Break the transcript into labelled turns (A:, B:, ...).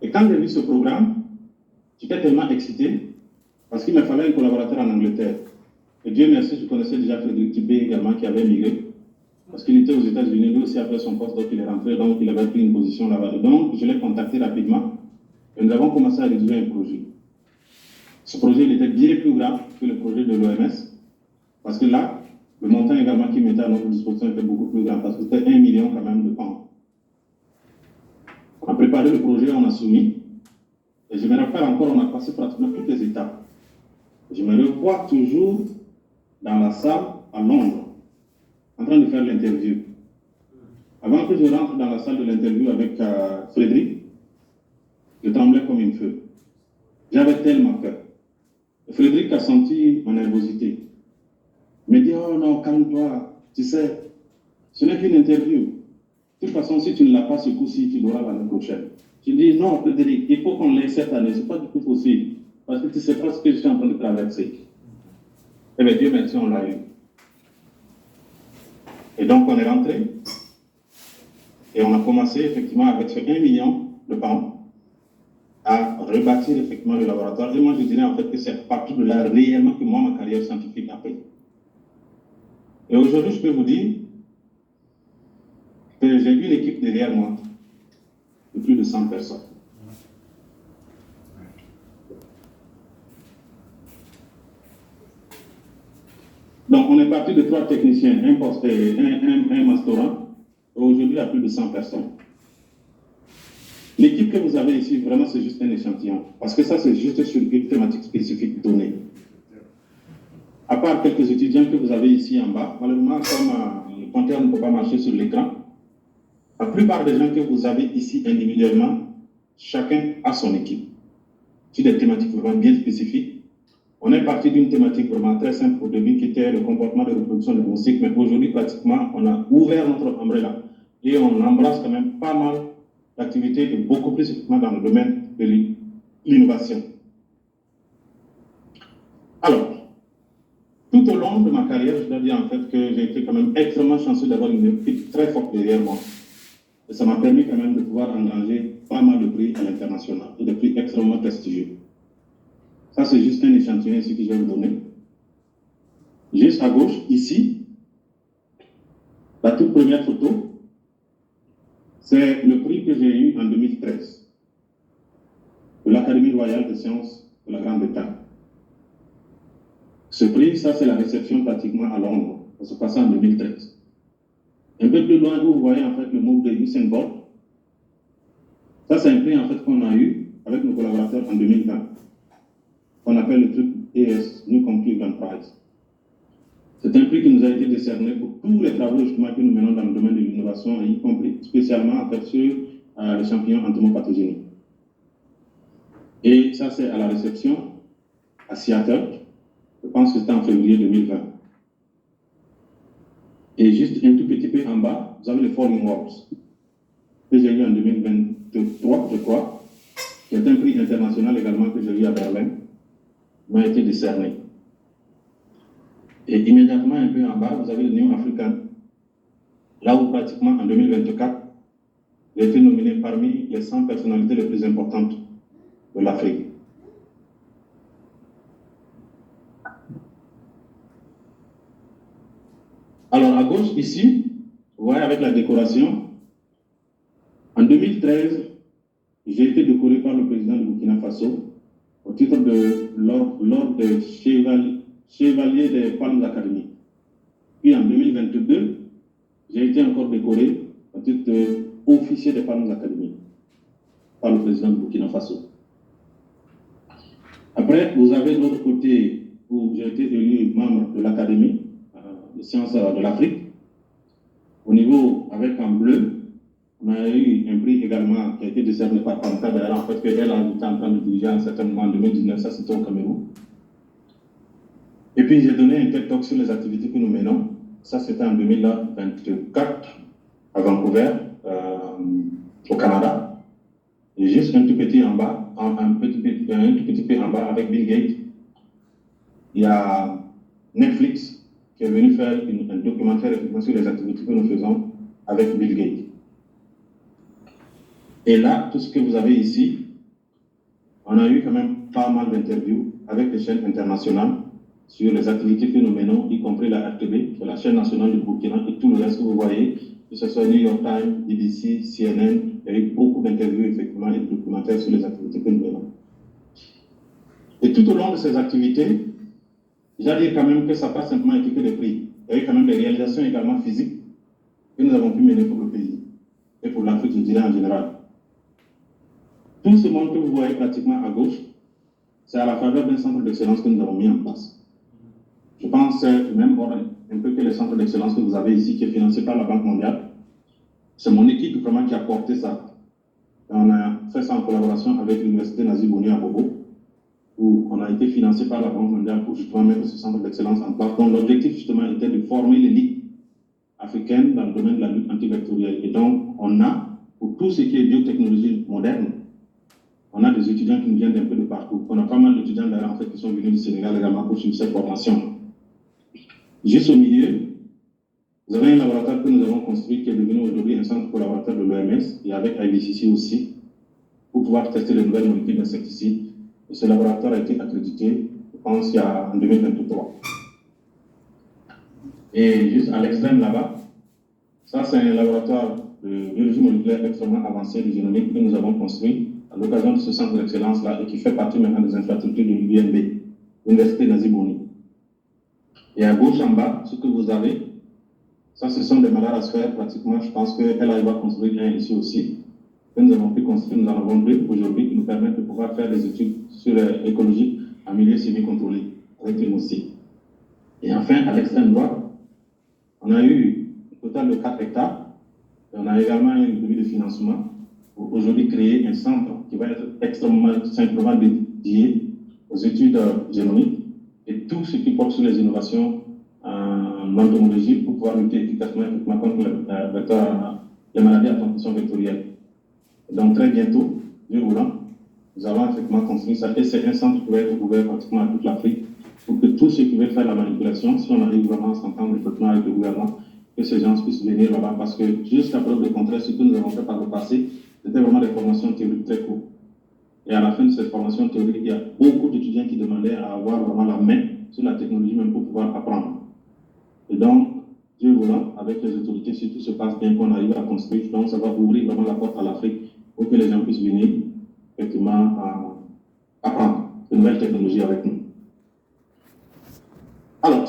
A: Et quand j'ai vu ce programme, j'étais tellement excité parce qu'il me fallait un collaborateur en Angleterre. Et Dieu merci, je connaissais déjà Frédéric Tibé également qui avait migré. Parce qu'il était aux États-Unis, lui aussi après son poste, donc il est rentré, donc il avait pris une position là-bas. Donc je l'ai contacté rapidement et nous avons commencé à rédiger un projet. Ce projet il était bien plus grand que le projet de l'OMS, parce que là, le montant également qu'il mettait à notre disposition était beaucoup plus grand, parce que c'était 1 million quand même de pounds. On a préparé le projet, on a soumis, et je me rappelle encore, on a passé pratiquement toutes les étapes. Je me revois toujours dans la salle à Londres, en train de faire l'interview. Avant que je rentre dans la salle de l'interview avec Frédéric, je tremblais comme une feu. J'avais tellement peur. Frédéric a senti ma nervosité. Il me dit, oh non, calme-toi, tu sais, ce n'est qu'une interview. De toute façon, si tu ne l'as pas ce coup-ci, tu l'auras l'année prochaine. Je dis, non, Frédéric, il faut qu'on l'ait cette année, ce n'est pas du tout possible, parce que tu ne sais pas ce que je suis en train de traverser. Eh bien, Dieu merci, on l'a eu. Et donc, on est rentré, et on a commencé effectivement avec ce 1 million de pounds à rebâtir effectivement le laboratoire. Et moi, je dirais en fait que c'est à partir de là réellement que moi, ma carrière scientifique a pris. Et aujourd'hui, je peux vous dire que j'ai une équipe derrière moi de plus de 100 personnes. Donc, on est parti de 3 techniciens, un poste et un masterant, et aujourd'hui, il y a plus de 100 personnes. L'équipe que vous avez ici, vraiment, c'est juste un échantillon, parce que ça, c'est juste sur une thématique spécifique donnée. À part quelques étudiants que vous avez ici en bas, malheureusement, comme le pointeur ne peut pas marcher sur l'écran, la plupart des gens que vous avez ici individuellement, chacun a son équipe. Sur des thématiques vraiment bien spécifiques. On est parti d'une thématique vraiment très simple au début qui était le comportement de reproduction de moustiques, mais aujourd'hui, pratiquement, on a ouvert notre ombrella et on embrasse quand même pas mal d'activités et beaucoup plus effectivement dans le domaine de l'innovation. Alors, tout au long de ma carrière, je dois dire en fait que j'ai été quand même extrêmement chanceux d'avoir une équipe très forte derrière moi. Et ça m'a permis quand même de pouvoir engranger pas mal de prix à l'international, et des prix extrêmement prestigieux. Ça, c'est juste un échantillon ici que je vais vous donner. Juste à gauche, ici, la toute première photo, c'est le prix que j'ai eu en 2013 de l'Académie royale des sciences de la Grande-Bretagne. Ce prix, ça, c'est la réception pratiquement à Londres. Ça se passait en 2013. Un peu plus loin, vous voyez en fait le mot de Usain Bolt. Ça, c'est un prix en fait qu'on a eu avec nos collaborateurs en 2020. On appelle le truc ES, New Conclusion Prize. C'est un prix qui nous a été décerné pour tous les travaux justement que nous menons dans le domaine de l'innovation, y compris spécialement en fait sur les champignons entomopathogéniques. Et ça, c'est à la réception à Seattle. Je pense que c'était en février 2020. Et juste un tout petit peu en bas, vous avez le Falling Works, que j'ai eu en 2023, je crois, qui est un prix international également que j'ai eu à Berlin, m'a été décerné. Et immédiatement un peu en bas, vous avez le New African, là où pratiquement en 2024, j'ai été nominé parmi les 100 personnalités les plus importantes de l'Afrique. Alors à gauche ici, vous voyez avec la décoration, en 2013, j'ai été décoré par le président du Burkina Faso au titre de l'ordre de chevalier des Palmes académiques. Puis en 2022, j'ai été encore décoré au titre d'officier des Palmes académiques par le président du Burkina Faso. Après, vous avez l'autre côté où j'ai été élu membre de l'Académie des sciences de l'Afrique. Au niveau, avec en bleu, on a eu un prix également qui a été décerné par Pamka, d'ailleurs, en fait, qu'elle a été en train de diriger à un certain moment en 2019, ça c'était au Cameroun. Et puis j'ai donné un TED Talk sur les activités que nous menons, ça c'était en 2024 à Vancouver, au Canada. Et juste un tout petit en bas, un tout petit peu en bas avec Bill Gates, il y a Netflix qui est venu faire un documentaire sur les activités que nous faisons avec Bill Gates. Et là, tout ce que vous avez ici, On a eu quand même pas mal d'interviews avec les chaînes internationales sur les activités que nous menons, y compris la RTB, qui est la chaîne nationale du Burkina, et tout le reste que vous voyez, que ce soit New York Times, BBC, CNN, il y a eu beaucoup d'interviews effectivement et de documentaires sur les activités que nous menons. Et tout au long de ces activités, je dois dire quand même que ça n'a pas simplement été que des prix. Il y a eu quand même des réalisations également physiques que nous avons pu mener pour le pays et pour l'Afrique, je dirais en général. Tout ce monde que vous voyez pratiquement à gauche, c'est à la faveur d'un centre d'excellence que nous avons mis en place. Je pense même un peu que le centre d'excellence que vous avez ici, qui est financé par la Banque mondiale, c'est mon équipe vraiment qui a porté ça. On a fait ça en collaboration avec l'Université Nazi Bouni à Bobo, où on a été financé par la Banque mondiale pour justement mettre ce centre d'excellence en place. Donc l'objectif justement était de former l'élite africaine dans le domaine de la lutte antivectorielle. Et donc on a, pour tout ce qui est biotechnologie moderne, on a des étudiants qui nous viennent d'un peu de partout. On a pas mal d'étudiants d'ailleurs en fait qui sont venus du Sénégal également pour suivre cette formation. Juste au milieu, vous avez un laboratoire que nous avons construit qui est devenu aujourd'hui un centre collaborateur de l'OMS et avec IBCC aussi pour pouvoir tester les nouvelles molécules d'insecticides. Et ce laboratoire a été accrédité, je pense, en 2023. Et juste à l'extrême là-bas, ça c'est un laboratoire de biologie moléculaire extrêmement avancé de génomique que nous avons construit à l'occasion de ce centre d'excellence-là et qui fait partie maintenant des infrastructures de l'UNB, l'Université Nazi Bouni. Et à gauche en bas, ce que vous avez, ça ce sont des malalasphères pratiquement, je pense qu'elle arrive à construire un ici aussi, que nous avons pu construire, nous en avons deux aujourd'hui qui nous permettent de pouvoir faire des études sur l'écologie en milieu semi-contrôlé avec les moustiques. Et enfin, à l'extrême droite, on a eu un total de 4 hectares et on a également eu une grille de financement pour aujourd'hui créer un centre qui va être extrêmement simplement dédié aux études génomiques et tout ce qui porte sur les innovations en entomologie pour pouvoir lutter efficacement contre les maladies à transmission vectorielle. Donc très bientôt, Dieu voulant, nous allons effectivement construire ça et c'est un centre qui va être ouvert pratiquement à toute l'Afrique pour que tous ceux qui veulent faire la manipulation, si on arrive vraiment à s'entendre effectivement avec le gouvernement, que ces gens puissent venir là-bas parce que jusqu'à preuve de contraire, ce que nous avons fait par le passé, c'était vraiment des formations théoriques très courtes. Et à la fin de cette formation théorique, il y a beaucoup d'étudiants qui demandaient à avoir vraiment la main sur la technologie même pour pouvoir apprendre. Et donc, Dieu voulant, avec les autorités, si tout se passe bien, qu'on arrive à construire, donc ça va ouvrir vraiment la porte à l'Afrique pour que les gens puissent venir effectivement apprendre de nouvelles technologies avec nous. Alors,